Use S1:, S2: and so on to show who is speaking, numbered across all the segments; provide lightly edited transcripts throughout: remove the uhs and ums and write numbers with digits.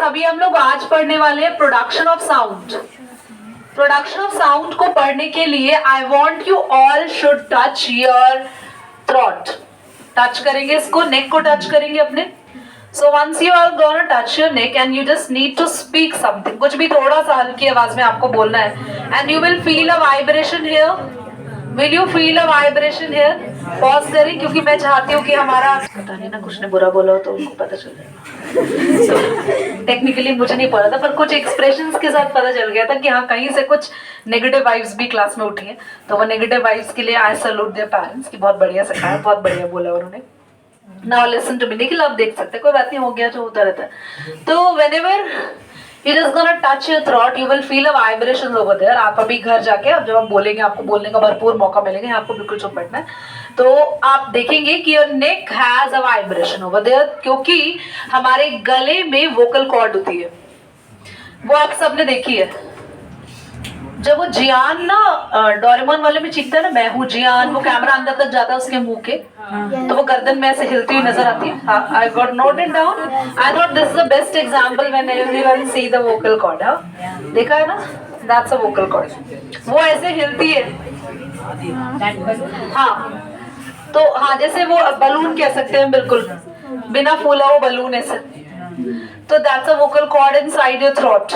S1: अभी हम लोग आज पढ़ने वाले हैं production of sound. Production of sound को पढ़ने के लिए I want you all should touch your throat. Touch करेंगे इसको, नेक को टच करेंगे अपने। So once you are gonna touch your neck and you just need to speak something, कुछ भी थोड़ा सा हल्की आवाज में आपको बोलना है। And you will feel a vibration here. Will you feel a vibration here? Pause करें क्योंकि मैं चाहती हूँ कि हमारा, पता नहीं ना कुछ ने बुरा बोला हो तो उनको पता चल जाएगा। टेक्निकली मुझे नहीं पता था पर कुछ एक्सप्रेशंस के साथ पता चल गया था कि हाँ कहीं से कुछ नेगेटिव वाइब्स भी क्लास में उठी हैं। तो वो नेगेटिव वाइब्स के लिए आई सैल्यूट देयर पेरेंट्स कि बहुत बढ़िया सिखाया, बहुत बढ़िया बोला उन्होंने। Now listen to me. देखिए आप देख सकते हैं, कोई बात नहीं, हो गया जो होता रहता है। तो whenever It is gonna touch your throat. You will feel a vibration over there. आप अभी घर जाके, अब जब आप बोलेंगे आपको बोलने का भरपूर मौका मिलेगा, आपको बिल्कुल चुप बैठना है। तो आप देखेंगे कि your neck has a vibration over there, क्योंकि हमारे गले में वोकल कॉर्ड होती है। वो आप सबने देखी है। जब वो जियान ना डोरेमोन वाले में चीखता है ना, मैं हूँ जियान, वो कैमरा अंदर तक जाता है उसके मुंह के, तो वो गर्दन में ऐसे हिलती हुई नजर आती है। I got noted down. I thought this is the best example when everyone see the vocal cord. देखा है ना, दैट्स अ वोकल कॉर्ड। वो ऐसे हिलती है। हाँ, तो हाँ जैसे वो बलून कह सकते हैं, बिल्कुल बिना फूला वो बलून ऐसे। तो that's a vocal cord inside your throat.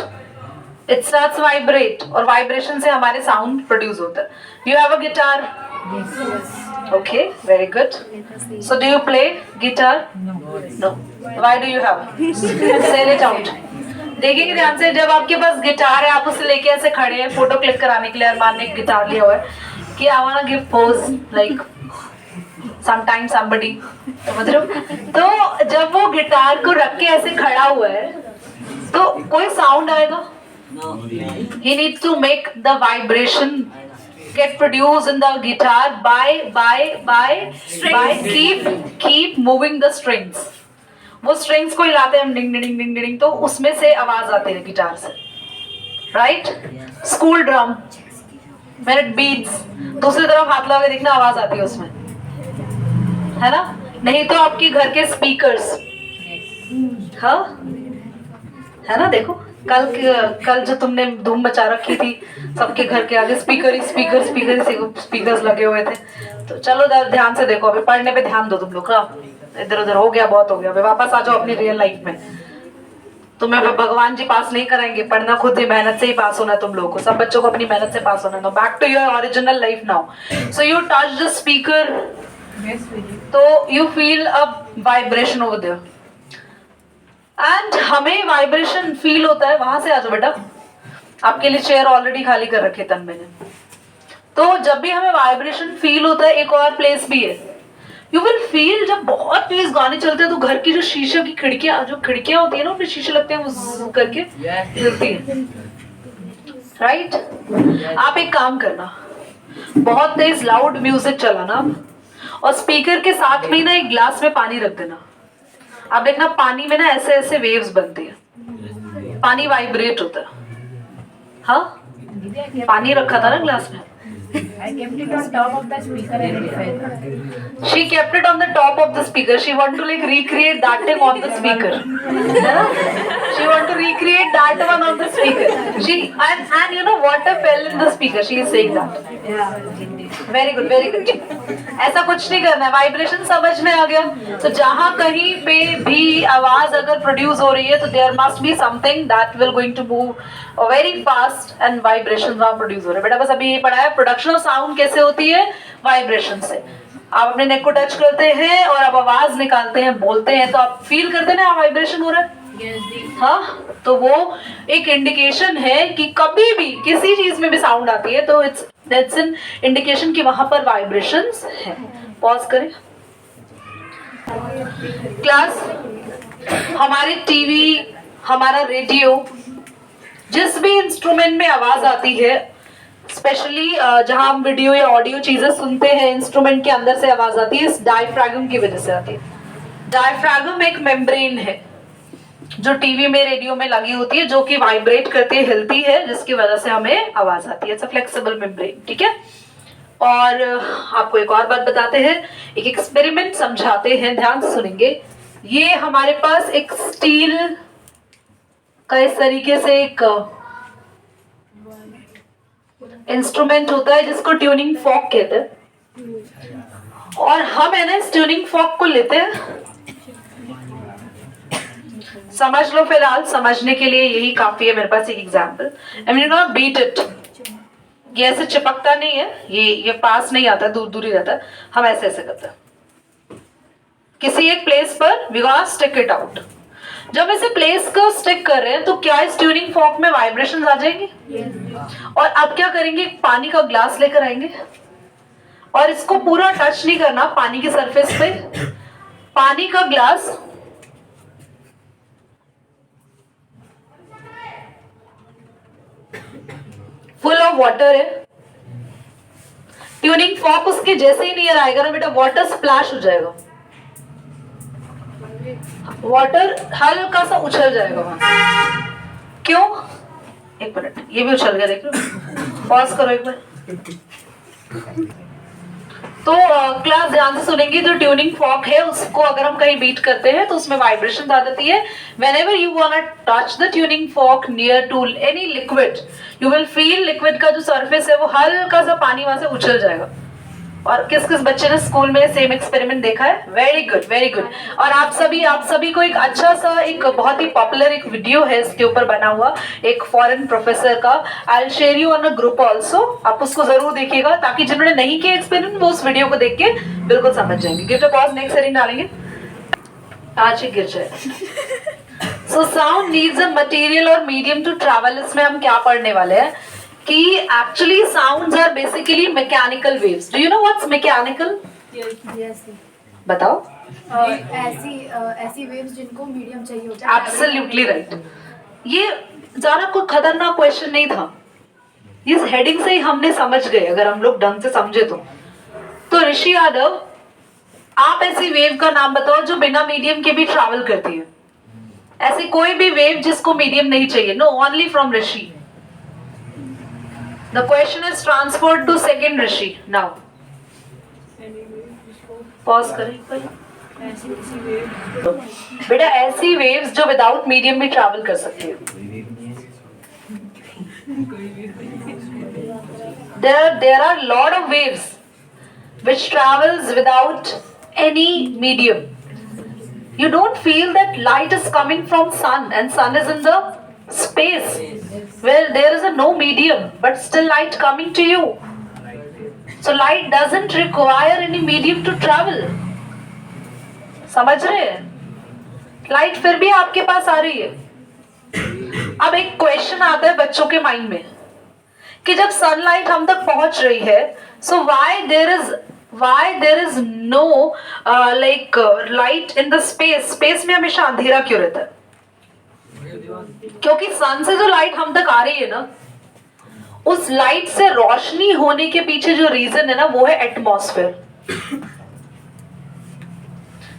S1: It starts vibrate और वाइब्रेशन से हमारे साउंड प्रोड्यूस होता है। You have a guitar? Yes. Okay, very good. So do you play guitar? No. Why do you have? Sell it out. देखिए ध्यान से, जब आपके पास गिटार है आप उसे लेके ऐसे खड़े हैं फोटो क्लिक कराने के लिए, अरमान ने गिटार लिया हुआ है कि I wanna give pose like sometimes somebody, समझ रहे हो? तो जब वो गिटार को रख के ऐसे खड़ा हुआ है तो कोई साउंड आएगा? He needs to make the vibration get produced in the guitar by keep moving the strings. वो strings को हिलाते हैं हम, डिंग डिंग डिंग डिंग, तो उसमें से आवाज आती है गिटार से, right? School drum, when it beats, दूसरी तरफ हाथ लगा के देखना, आवाज आती है उसमें, है ना? नहीं तो आपके घर के स्पीकर्स, हाँ है ना? देखो कल जो तुमने धूम मचा रखी थी, सबके घर के आगे स्पीकर्स लगे हुए थे। तो चलो ध्यान से देखो, अभी पढ़ने पे ध्यान दो तुम लोग। इधर उधर हो गया, बहुत हो गया, अभी वापस आ जाओ अपनी रियल लाइफ में। तुम्हें भगवान जी पास नहीं कराएंगे, पढ़ना खुद ही, मेहनत से ही पास होना है तुम लोगों को। सब बच्चों को अपनी मेहनत से पास होना है। Back to your original life now. So you touch the speaker, तो you feel a vibration over there and हमें वाइब्रेशन फील होता है। वहां से आ जाओ बेटा, आपके लिए चेयर ऑलरेडी खाली कर रखे तन मैंने। तो जब भी हमें वाइब्रेशन फील होता है, एक और प्लेस भी है। यू विल फील, जब बहुत तेज गाने चलते हैं तो घर की जो शीशे की खिड़कियां होती है ना, उसमें शीशे लगते हैं, वो करके हिलती है, राइट? आप एक काम करना, बहुत तेज लाउड म्यूजिक चलाना और स्पीकर के साथ में ना एक ग्लास में पानी रख देना। आप देखना पानी में ना ऐसे ऐसे वेव्स बनती है, पानी वाइब्रेट होता है। हाँ, पानी रखा था ना ग्लास में।
S2: I kept it on top of the speaker and it fell.
S1: She kept it on the top of the speaker. She want to like recreate that thing on the speaker. She want to recreate that one on the speaker. And you know water fell in the speaker. She is saying that.
S2: Yeah.
S1: Very good, very good. ऐसा कुछ नहीं करना है, vibration समझ में आ गया। तो जहां कहीं पे भी आवाज अगर प्रोड्यूस हो रही है तो there must be something that will going to move very fast and vibration वहां प्रोड्यूस हो रहे हैं। बेटा बस अभी ये पढ़ा है प्रोडक्शन ऑफ साउंड कैसे होती है, वाइब्रेशन से। आप अपने नेक को टच करते हैं और आप आवाज निकालते हैं, बोलते हैं, तो आप फील करते हैं ना वाइब्रेशन हो रहा है। हाँ, तो वो एक इंडिकेशन है कि कभी भी किसी चीज में भी साउंड आती है तो दैट्स एन इंडिकेशन कि वहां पर वाइब्रेशंस है। पॉज करें क्लास। हमारे टीवी, हमारा रेडियो, जिस भी इंस्ट्रूमेंट में आवाज आती है, स्पेशली जहां हम वीडियो या ऑडियो चीजें सुनते हैं, इंस्ट्रूमेंट के अंदर से आवाज आती है, इस डायफ्रागम की वजह से आती है। डायफ्रागम एक मेम्ब्रेन है जो टीवी में, रेडियो में लगी होती है, जो कि वाइब्रेट करती है, हिलती है, जिसकी वजह से हमें आवाज आती है। इट्स अ फ्लेक्सिबल मेम्ब्रेन, ठीक है? और आपको एक और बात बताते हैं, एक एक्सपेरिमेंट समझाते हैं, ध्यान से सुनेंगे। ये हमारे पास एक स्टील का इस तरीके से एक इंस्ट्रूमेंट होता है जिसको ट्यूनिंग फॉर्क कहते हैं, और हम है ना इस ट्यूनिंग फॉर्क को लेते हैं, समझ लो फिलहाल, समझने के लिए यही काफी है। मेरे पास एक example, I mean not beat it, ये ऐसे चिपकता नहीं है, ये पास नहीं आता, दूर दूर ही रहता है। हम ऐसे ऐसे करते हैं किसी एक प्लेस पर, we gonna stick it out. जब इसे प्लेस को स्टिक कर रहे हैं तो क्या इस ट्यूनिंग फॉर्क में वाइब्रेशंस आ जाएंगी? और अब क्या करेंगे, पानी का ग्लास लेकर आएंगे और इसको पूरा टच नहीं करना पानी की सरफेस पे। पानी का ग्लास फुल ऑफ वाटर है, ट्यूनिंग फॉर्क उसके जैसे ही नियर आएगा ना बेटा, वाटर स्प्लैश हो जाएगा, वाटर हल्का सा उछल जाएगा वहां। क्यों? एक मिनट, ये भी उछल गया, देख लो, पॉज करो एक बार। तो क्लास ध्यान से सुनेंगे, जो ट्यूनिंग फॉर्क है उसको अगर हम कहीं बीट करते हैं तो उसमें वाइब्रेशन आ जाती है। Whenever you want to touch the tuning fork near to any liquid, you will feel liquid का जो सरफेस है वो हल्का सा पानी वहां से उछल जाएगा। और किस किस बच्चे ने स्कूल में सेम एक्सपेरिमेंट देखा है? Very good, very good. और आप सभी को एक अच्छा सा, एक बहुत ही पॉपुलर एक वीडियो है इसके ऊपर बना हुआ, एक फॉरेन प्रोफेसर का। I will share you on a group also, आप उसको जरूर देखिएगा ताकि जिन्होंने नहीं किया एक्सपेरिमेंट वो उस वीडियो को देख के बिल्कुल समझ जाएंगे। Give the pause, next setting डालेंगे, आज ही गिर जाए। So sound needs a material और मीडियम टू ट्रैवल। इसमें हम क्या पढ़ने वाले हैं कि actually sounds are basically mechanical waves. Do you know what's mechanical? बताओ।
S2: ऐसी वेव्स जिनको मीडियम चाहिए होता है।
S1: Absolutely right. ये ज्यादा कोई खतरनाक क्वेश्चन नहीं था, इस हेडिंग से ही हमने समझ गए अगर हम लोग ढंग से समझे तो ऋषि यादव, आप ऐसी वेव का नाम बताओ जो बिना मीडियम के भी ट्रैवल करती है। ऐसी कोई भी वेव जिसको मीडियम नहीं चाहिए। No, only from Rishi. The question is transferred to second Rishi now. Pause करें बेटा, ऐसी waves जो without medium भी travel कर सकती है। There are lot of waves which travels without any medium. You don't feel that light is coming from sun and sun is in the space where there is a no medium, but still light coming to you. So light doesn't require any medium to travel. समझ रहे हैं? Light फिर भी आपके पास आ रही है। अब एक क्वेश्चन आता है बच्चों के माइंड में कि जब सनलाइट हम तक पहुंच रही है, so why there is no like light in the space में हमेशा अंधेरा क्यों रहता है? क्योंकि सन से जो लाइट हम तक आ रही है ना, उस लाइट से रोशनी होने के पीछे जो रीजन है ना वो है एटमॉस्फेयर।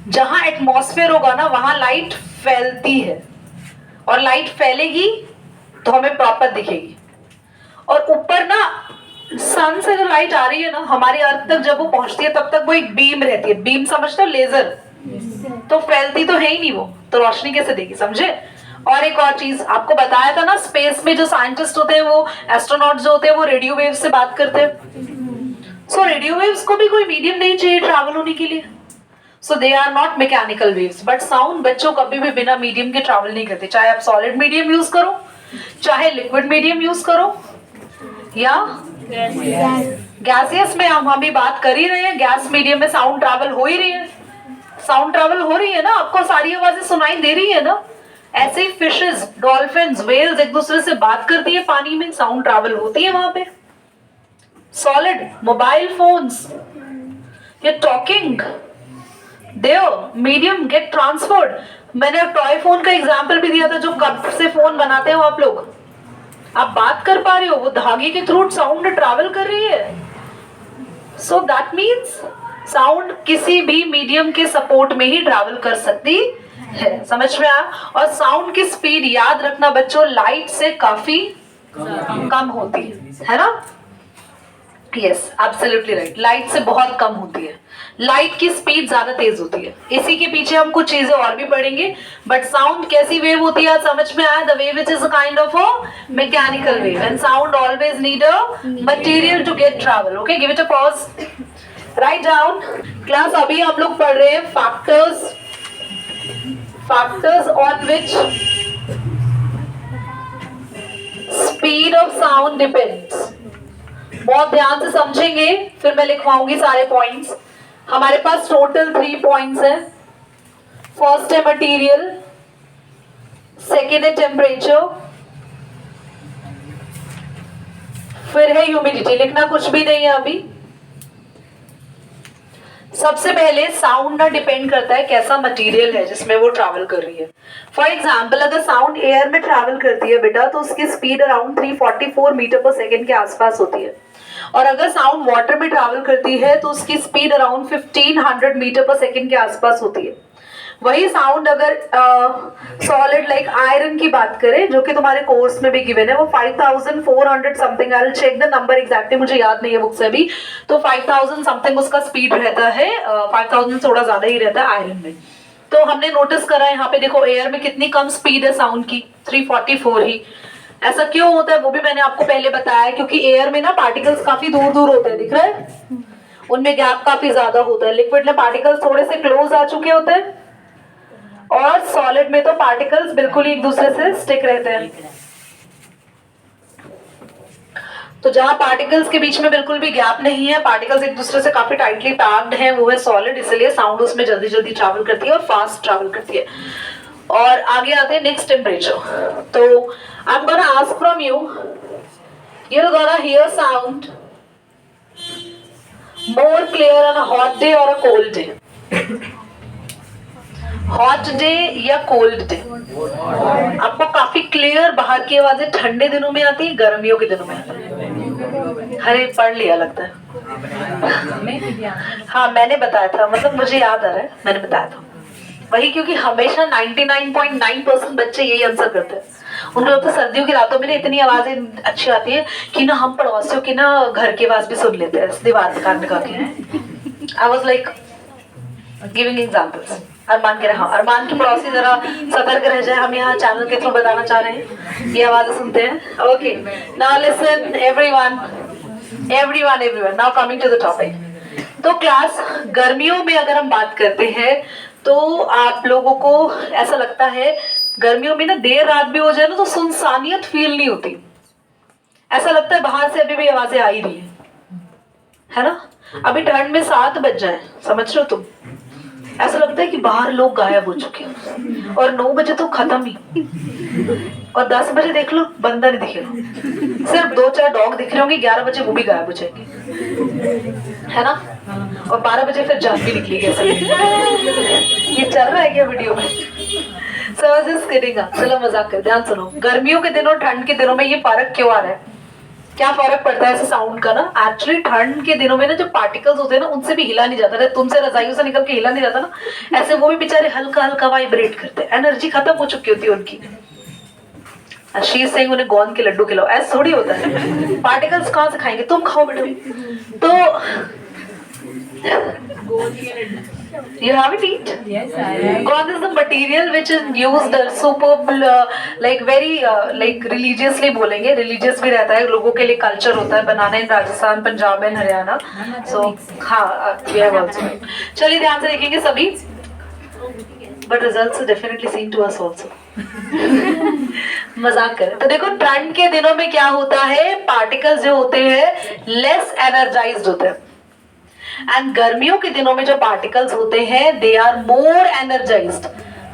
S1: जहां एटमॉस्फेयर होगा ना वहां लाइट फैलती है, और लाइट फैलेगी तो हमें प्रॉपर दिखेगी। और ऊपर ना सन से जो लाइट आ रही है ना हमारी अर्थ तक जब वो पहुंचती है तब तक वो एक बीम रहती है। बीम समझते हो? लेजर। तो फैलती तो है ही नहीं वो, तो रोशनी कैसे देगी? समझे? और एक और चीज आपको बताया था ना, स्पेस में जो साइंटिस्ट होते हैं, वो एस्ट्रोनॉट जो होते हैं, वो रेडियो वेव से बात करते हैं। सो रेडियो वेव्स को भी कोई मीडियम नहीं चाहिए ट्रैवल होने के लिए। So they are not mechanical waves. But sound बच्चों कभी भी बिना मीडियम के ट्रैवल नहीं करते, चाहे आप सॉलिड मीडियम यूज करो, चाहे लिक्विड मीडियम यूज करो, या गैसियस में हम अभी बात कर ही रहे हैं। गैस मीडियम में साउंड ट्रैवल हो ही रही है, साउंड ट्रैवल हो रही है ना, आपको सारी आवाजें सुनाई दे रही है ना। ऐसे ही फिशेस, डॉल्फिन्स, व्हेल्स एक दूसरे से बात करती है पानी में, साउंड ट्रैवल होती है वहां पे। सॉलिड, मोबाइल फोन्स, ये talking, their medium get transferred. मैंने टॉय फोन का एग्जांपल भी दिया था, जो कप से फोन बनाते हो आप लोग, आप बात कर पा रहे हो, वो धागे के थ्रू साउंड ट्रैवल कर रही है। सो दैट मीन्स साउंड किसी भी मीडियम के सपोर्ट में ही ट्रैवल कर सकती है। समझ में आया? और साउंड की स्पीड याद रखना बच्चों, लाइट से काफी कम होती है ना? यस, एब्सोल्युटली राइट, लाइट से बहुत कम होती है। लाइट की स्पीड ज्यादा तेज होती है। इसी के पीछे हम कुछ चीजें और भी पढ़ेंगे, बट साउंड कैसी वेव होती है समझ में आया? The wave which is a kind of a mechanical wave, and sound always need a material to get travel. Okay, give it a pause, right down. Class अभी हम लोग पढ़ रहे हैं factors on which speed of sound depends. बहुत ध्यान से समझेंगे, फिर मैं लिखवाऊंगी सारे पॉइंट्स। हमारे पास टोटल 3 पॉइंट्स हैं। फर्स्ट है मटेरियल, सेकेंड है टेम्परेचर, फिर है ह्यूमिडिटी। लिखना कुछ भी नहीं है अभी। सबसे पहले साउंड ना डिपेंड करता है कैसा मटेरियल है जिसमें वो ट्रैवल कर रही है। फॉर एग्जाम्पल, अगर साउंड एयर में ट्रैवल करती है बेटा, तो उसकी स्पीड अराउंड 344 मीटर पर सेकेंड के आसपास होती है। और अगर साउंड वाटर में ट्रैवल करती है तो उसकी स्पीड अराउंड 1500 मीटर पर सेकेंड के आसपास होती है। वही साउंड अगर सॉलिड लाइक आयरन की बात करें, जो कि तुम्हारे कोर्स में भी गिवन है, वो 5400 something, I will check the number exactly, मुझे याद नहीं है बुक से अभी, तो 5000 समथिंग उसका स्पीड रहता है। 5000 थोड़ा ज्यादा ही रहता है आयरन में। तो हमने नोटिस करा यहाँ पे, देखो एयर में कितनी कम स्पीड है साउंड की, 344 ही। ऐसा क्यों होता है वो भी मैंने आपको पहले बताया है, क्योंकि एयर में ना पार्टिकल्स काफी दूर दूर होते हैं, दिख रहा है, उनमें गैप काफी ज्यादा होता है। लिक्विड में पार्टिकल्स थोड़े से क्लोज आ चुके होते हैं, और सॉलिड में तो पार्टिकल्स बिल्कुल ही एक दूसरे से स्टिक रहते हैं। तो जहां पार्टिकल्स के बीच में बिल्कुल भी गैप नहीं है, पार्टिकल्स एक दूसरे से काफी टाइटली पैक्ड हैं, वो है सॉलिड, इसलिए साउंड उसमें जल्दी जल्दी ट्रैवल करती है और फास्ट ट्रैवल करती है। और आगे आते हैं नेक्स्ट टेम्परेचर। तो I am gonna ask from you, you are gonna hear sound more clear on a hot day और a cold day. Hot day या कोल्ड डे? आपको काफी क्लियर बाहर की आवाजें ठंडे दिनों में आती है, गर्मियों के दिनों में आती है? अरे पढ़ लिया लगता है। हाँ मैंने बताया था, मतलब मुझे याद आ रहा है, मैंने बताया था वही, क्योंकि हमेशा 99.9% बच्चे यही आंसर करते हैं। उनको लगता है सर्दियों की रातों में ना इतनी आवाजें अच्छी आती है कि ना हम पड़ोसियों की ना घर की आवाज भी सुन लेते हैं दीवार पे कान लगा के। I was like giving examples. Arman के रहा, अरमान की पड़ोसी जरा सतर्क रह जाए, हम यहाँ चैनल के थ्रू बताना चाह रहे हैं, ये आवाजें सुनते हैं। Okay, now listen everyone, now coming to the topic. तो क्लास, गर्मियों में अगर हम बात करते हैं तो आप लोगों को ऐसा लगता है गर्मियों में ना देर रात भी हो जाए ना तो सुनसानियत फील नहीं होती, ऐसा लगता है बाहर से अभी भी आवाजें आ ही रही है ना? अभी ठंड में 7 बज जाए, समझ रहे हो तुम, ऐसा लगता है कि बाहर लोग गायब हो चुके हैं, और 9 बजे तो खत्म ही, और 10 बजे देख लो बंदा नहीं दिखेगा, सिर्फ 2-4 डॉग दिख रहे होंगे, 11 बजे वो भी गायब हो जाएंगे, है ना? और 12 बजे फिर जान भी निकली कैसे। ये चल रहा है क्या वीडियो में? चलो मजाक कर, ध्यान सुनो। गर्मियों के दिनों ठंड के दिनों में ये फर्क क्यों आ रहा है, क्या फर्क पड़ता है ऐसे साउंड का ना? एक्चुअली ठंड के दिनों में ना जो पार्टिकल्स होते हैं ना उनसे भी हिला नहीं जाता, तुमसे रजाइयों से निकल के हिला नहीं जाता ना, ऐसे वो भी बेचारे हल्का हल्का वाइब्रेट करते हैं, एनर्जी खत्म हो चुकी होती है उनकी। शी इज सेइंग उन्हें गोंद के लड्डू खिलाओ, ऐसा थोड़ी होता है, पार्टिकल्स कहाँ से खाएंगे, तुम खाओ बेटा। तो you haven't eat?
S2: Yes, I have.
S1: Gond is the material which is used superb, like very like religiously बोलेंगे, religious भी रहता है, लोगों के लिए culture होता है, बनाना इन राजस्थान, पंजाब एंड हरियाणा। So हाँ, we have also. चलिए ध्यान से देखेंगे सभी, but results are definitely seen to us also. मजाक करें तो देखो, ठंड के दिनों में क्या होता है, पार्टिकल्स जो होते हैं लेस एनर्जाइज्ड होते हैं, एंड गर्मियों के दिनों में जो पार्टिकल्स होते हैं they are more energized.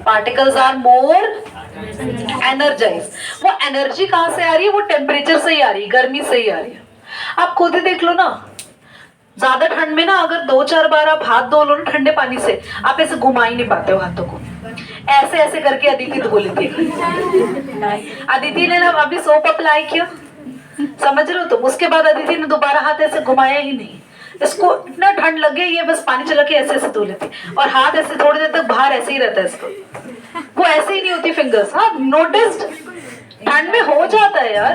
S1: Particles are more energized. वो एनर्जी कहां से आ रही है? वो टेम्परेचर से ही आ रही है, गर्मी से ही आ रही है। आप खुद ही देख लो ना, ज्यादा ठंड में ना अगर 2-4 बार आप हाथ धो लो ना ठंडे पानी से, आप ऐसे घुमा ही नहीं पाते हो हाथों को, ऐसे ऐसे करके अदिति धो लेती है। अदिति ने ना अभी सोप अप्लाई किया, समझ रहे हो तुम, उसके बाद अदिति ने दोबारा हाथ ऐसे घुमाया ही नहीं, इसको इतना ठंड लग गई, ये बस पानी चला के ऐसे ऐसे धो लेती, और हाथ ऐसे थोड़ी देर तक बाहर ऐसे ही रहता है इसको, वो ऐसे ही नहीं होती फिंगर्स। हाँ नोटिस्ड, ठंड में हो जाता है यार,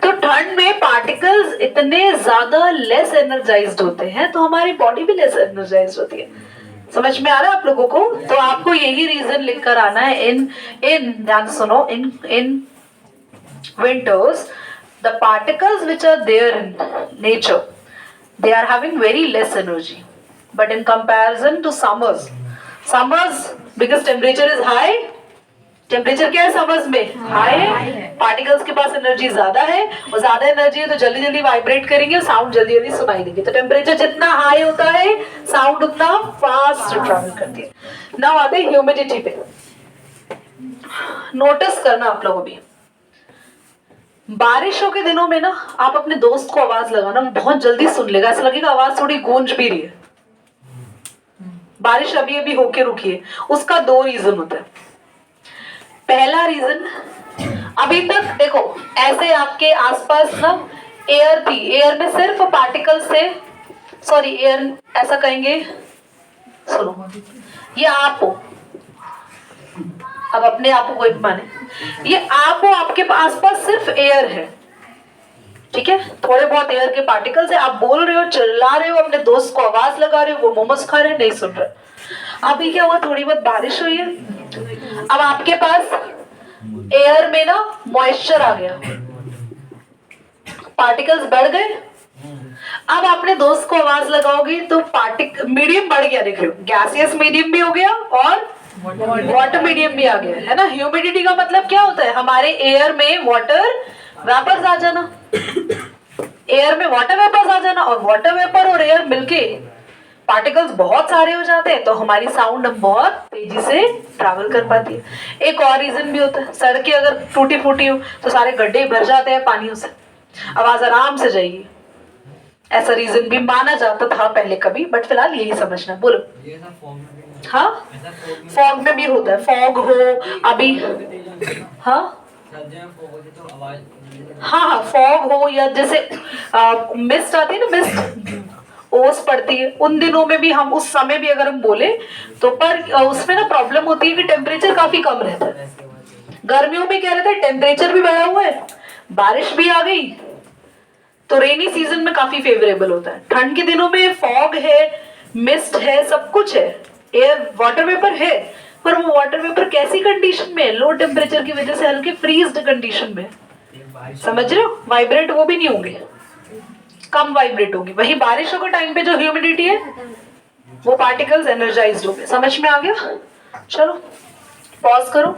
S1: तो ठंड में पार्टिकल्स इतने ज्यादा लेस एनर्जाइज्ड होते हैं तो हमारी बॉडी भी लेस एनर्जाइज्ड होती है। समझ में आ रहा है आप लोगों को? तो आपको यही रीजन लिखकर आना है। इन ध्यान सुनो, इन winters the particles which are there in nature, they are having very less energy, but in comparison to summers because temperature is high, temperature क्या है समर्स में? हाई है। पार्टिकल्स के पास एनर्जी ज्यादा है, और ज्यादा एनर्जी है तो जल्दी जल्दी वाइब्रेट करेंगे और साउंड जल्दी जल्दी सुनाई देंगे। तो टेम्परेचर जितना हाई होता है साउंड उतना फास्ट ट्रैवल करती है। नाउ आते हैं ह्यूमिडिटी पे। नोटिस करना आप लोगों भी, बारिशों के दिनों में ना आप अपने दोस्त को आवाज लगाना, वो बहुत जल्दी सुन लेगा, ऐसा लगेगा आवाज थोड़ी गूंज भी रही है। बारिश अभी अभी होके रुकी है। उसका दो रीजन होता है। पहला रीजन, अभी तक देखो ऐसे आपके आसपास ना एयर थी, एयर में सिर्फ पार्टिकल्स थे, सॉरी एयर ऐसा कहेंगे, सुनो ये आप हो, अब अपने आप को कोई माने, ये आप हो, आपके आसपास सिर्फ एयर है, ठीक है, थोड़े बहुत एयर के पार्टिकल्स है। आप बोल रहे हो, चिल्ला रहे हो, अपने दोस्त को आवाज लगा रहे हो, वो मोमोज खा रहे हैं, नहीं सुन रहे। अभी क्या हुआ, थोड़ी बहुत बारिश हुई है, अब आपके पास एयर में ना मॉइस्चर आ गया, पार्टिकल्स बढ़ गए। अब अपने दोस्त को आवाज लगाओगे तो मीडियम बढ़ गया, देख रहे हो, गैसियस मीडियम भी हो गया और वाटर मीडियम भी आ गया, है ना। ह्यूमिडिटी का मतलब क्या होता है, हमारे एयर में वाटर वेपर्स आ जाना, एयर में वाटर वेपर्स आ जाना, और वाटर वेपर और एयर मिलके पार्टिकल्स बहुत सारे हो जाते हैं तो हमारी साउंड बहुत तेजी से ट्रैवल कर पाती है। एक और रीजन भी होता है, सड़कें अगर टूटी फूटी हो तो सारे गड्ढे भर जाते हैं पानियों से, आवाज आराम से जाएगी, ऐसा रीजन भी माना जाता था पहले कभी, बट फिलहाल यही समझना। बोलो। हाँ, फॉग में भी होता है, फॉग हो अभी, हाँ हाँ फॉग हो, या जैसे मिस्ट आती है ना, मिस्ट ओस पड़ती है, उन दिनों में भी हम, उस समय भी अगर हम बोले तो, पर उसमें ना प्रॉब्लम होती है कि टेम्परेचर काफी कम रहता है। गर्मियों में क्या रहता है, टेम्परेचर भी बढ़ा हुआ है, बारिश भी आ गई, तो रेनी सीजन में काफी फेवरेबल होता है। ठंड के दिनों में फॉग है, मिस्ट है, सब कुछ है, एयर वाटर वेपर है, पर वो वाटर वेपर कैसी कंडीशन में है, लो टेम्परेचर की वजह से हल्के फ्रीज्ड कंडीशन में, समझ रहे हो, वाइब्रेट वो भी नहीं होंगे, कम वाइब्रेट होगी। वही बारिशों के टाइम पे जो ह्यूमिडिटी है वो पार्टिकल्स एनर्जाइज्ड हो गए। समझ में आ गया? चलो पॉज करो।